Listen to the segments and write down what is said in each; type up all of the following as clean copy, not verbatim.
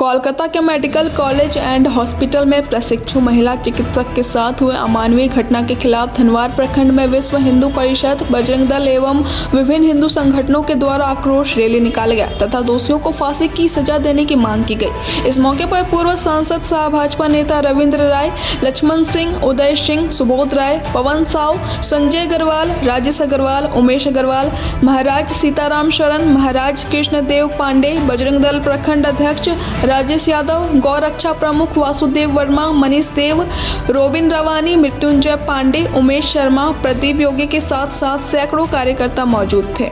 कोलकाता के medical college and hospital में प्रशिक्षु महिला चिकित्सक के साथ हुए अमानवीय घटना के खिलाफ धनवार प्रखंड में विश्व हिंदू परिषद, बजरंग दल एवं विभिन्न हिंदू संगठनों के द्वारा आक्रोश रैली निकाला गया तथा दोषियों को फांसी की सजा देने की मांग की गई। इस मौके पर पूर्व सांसद सह भाजपा नेता रविंद्र राय, लक्ष्मण सिंह, उदय सिंह, सुबोध राय, पवन साव, संजय अग्रवाल, राजेश अग्रवाल, उमेश अग्रवाल, महाराज सीताराम शरण, महाराज कृष्णदेव पांडे, बजरंग दल प्रखंड अध्यक्ष राजेश यादव, गौरक्षा प्रमुख वासुदेव वर्मा, मनीष देव, रोबिन रवानी, मृत्युंजय पांडे, उमेश शर्मा, प्रदीप योगी के साथ साथ सैकड़ों कार्यकर्ता मौजूद थे।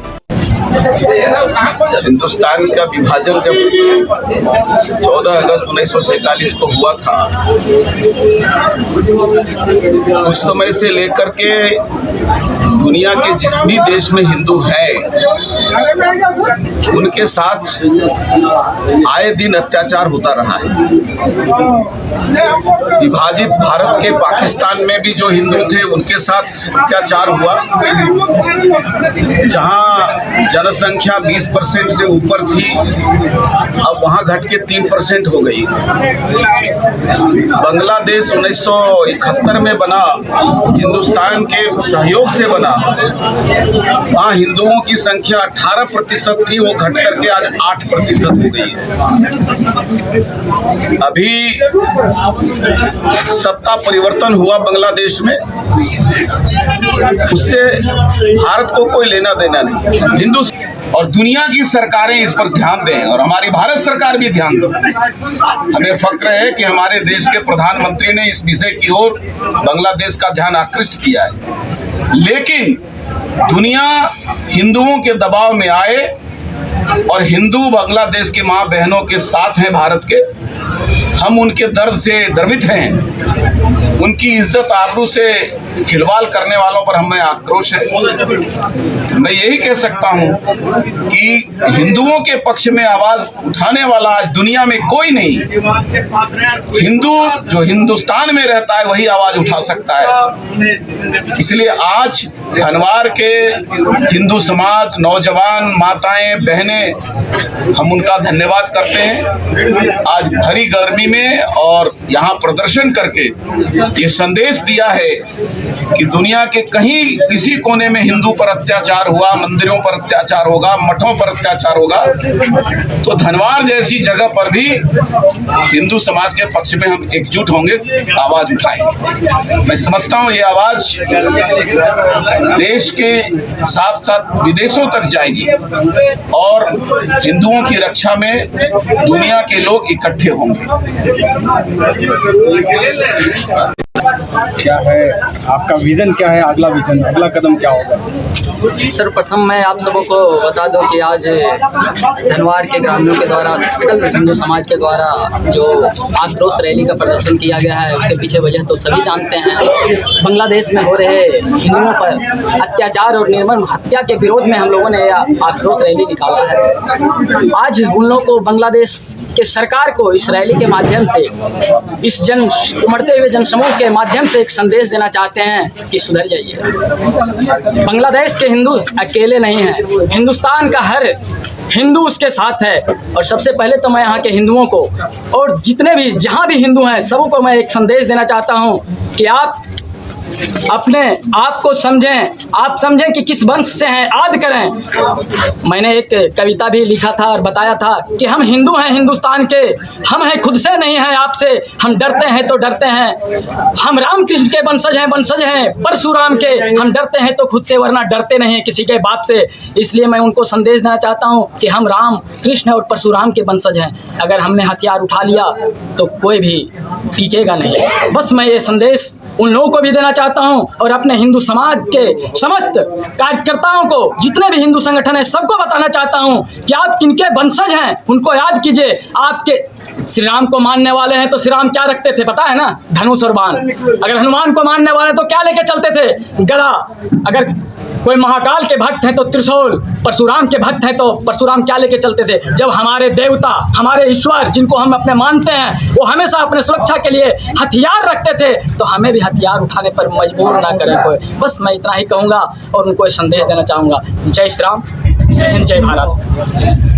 हिंदुस्तान का विभाजन जब 14 अगस्त 1947 को हुआ था, उस समय से लेकर के दुनिया के जिस भी देश में हिंदू हैं, उनके साथ आए दिन अत्याचार होता रहा है। विभाजित भारत के पाकिस्तान में भी जो हिंदू थे, उनके साथ अत्याचार हुआ। जहां जनसंख्या 20% से ऊपर थी, अब वहां घट के 3% हो गई। बांग्लादेश 1971 में बना, हिंदुस्तान के सहयोग से बना। वहाँ हिंदुओं की संख्या 18% थी, वो घट करके आज 8% हो गई है। अभी सत्ता परिवर्तन हुआ बांग्लादेश में, उससे भारत को कोई लेना देना नहीं। हिंदू और दुनिया की सरकारें इस पर ध्यान दें और हमारी भारत सरकार भी ध्यान दे। हमें फक्र है कि हमारे देश के प्रधानमंत्री ने इस विषय की ओर बांग्लादेश का ध्यान आकृष्ट किया है। लेकिन दुनिया हिंदुओं के दबाव में आए और हिंदू बांग्लादेश के माँ बहनों के साथ हैं भारत के। हम उनके दर्द से द्रवित हैं। उनकी इज्जत आबरू से खिलवाड़ करने वालों पर हमें आक्रोश है। मैं यही कह सकता हूं कि हिंदुओं के पक्ष में आवाज उठाने वाला आज दुनिया में कोई नहीं। हिंदू जो हिंदुस्तान में रहता है वही आवाज उठा सकता है। इसलिए आज धनवार के हिंदू समाज, नौजवान, माताएं, बहनें, हम उनका धन्यवाद करते हैं। आज भरी गर्मी में और यहाँ प्रदर्शन करके ये संदेश दिया है कि दुनिया के कहीं किसी कोने में हिंदू पर अत्याचार हुआ, मंदिरों पर अत्याचार होगा, मठों पर अत्याचार होगा, तो धनवार जैसी जगह पर भी हिंदू समाज के पक्ष में हम एकजुट होंगे, आवाज उठाएंगे। मैं समझता हूँ ये आवाज देश के साथ साथ विदेशों तक जाएगी और हिंदुओं की रक्षा में दुनिया के लोग इकट्ठे होंगे। क्या है आपका विजन, क्या है अगला विजन, अगला कदम क्या होगा? सर्वप्रथम मैं आप सबों को बता दूं कि आज धनवार के ग्रामीणों के द्वारा, सकल हिंदू समाज के द्वारा जो आक्रोश रैली का प्रदर्शन किया गया है, उसके पीछे वजह तो सभी जानते हैं। बांग्लादेश में हो रहे हिंदुओं पर अत्याचार और निर्मम हत्या के विरोध में हम लोगों ने आक्रोश रैली निकाला है। आज उन लोगों को, बांग्लादेश के सरकार को इस रैली के माध्यम से, इस उमड़ते हुए जनसमूह के माध्यम से एक संदेश देना चाहते हैं कि सुधर जाइए। बांग्लादेश के हिंदू अकेले नहीं हैं, हिंदुस्तान का हर हिंदू उसके साथ है। और सबसे पहले तो मैं यहाँ के हिंदुओं को और जितने भी जहाँ भी हिंदू हैं सबको मैं एक संदेश देना चाहता हूँ कि आप अपने आप को समझें, आप समझें कि किस वंश से हैं, आदि करें। मैंने एक कविता भी लिखा था और बताया था कि हम हिंदू हैं हिंदुस्तान के, हम हैं खुद से नहीं हैं आपसे, हम डरते हैं तो डरते हैं। हम रामकृष्ण के वंशज हैं परशुराम के, हम डरते हैं तो खुद से, वरना डरते नहीं हैं किसी के बाप से। इसलिए मैं उनको संदेश देना चाहता हूँ कि हम राम, कृष्ण और परशुराम के वंशज हैं। अगर हमने हथियार उठा लिया तो कोई भी टिकेगा नहीं। बस मैं ये संदेश उन लोगों को भी देना चाहता हूं और अपने हिंदू समाज के समस्त कार्यकर्ताओं को, जितने भी हिंदू संगठन हैं, सबको बताना चाहता हूं कि आप किनके वंशज हैं उनको याद कीजिए। आपके श्री राम को मानने वाले हैं तो श्री राम क्या रखते थे पता है ना? धनुष और बाण। अगर हनुमान को मानने वाले तो क्या लेके चलते थे? गदा। अगर कोई महाकाल के भक्त हैं तो त्रिशूल, परशुराम के भक्त हैं तो परशुराम क्या लेके चलते थे? जब हमारे देवता, हमारे ईश्वर जिनको हम अपने मानते हैं, वो हमेशा अपने सुरक्षा के लिए हथियार रखते थे, तो हमें भी हथियार उठाने पर मजबूर ना करें कोई। बस मैं इतना ही कहूँगा और उनको संदेश देना चाहूँगा। जय श्री राम, जय हिंद, जय भारत।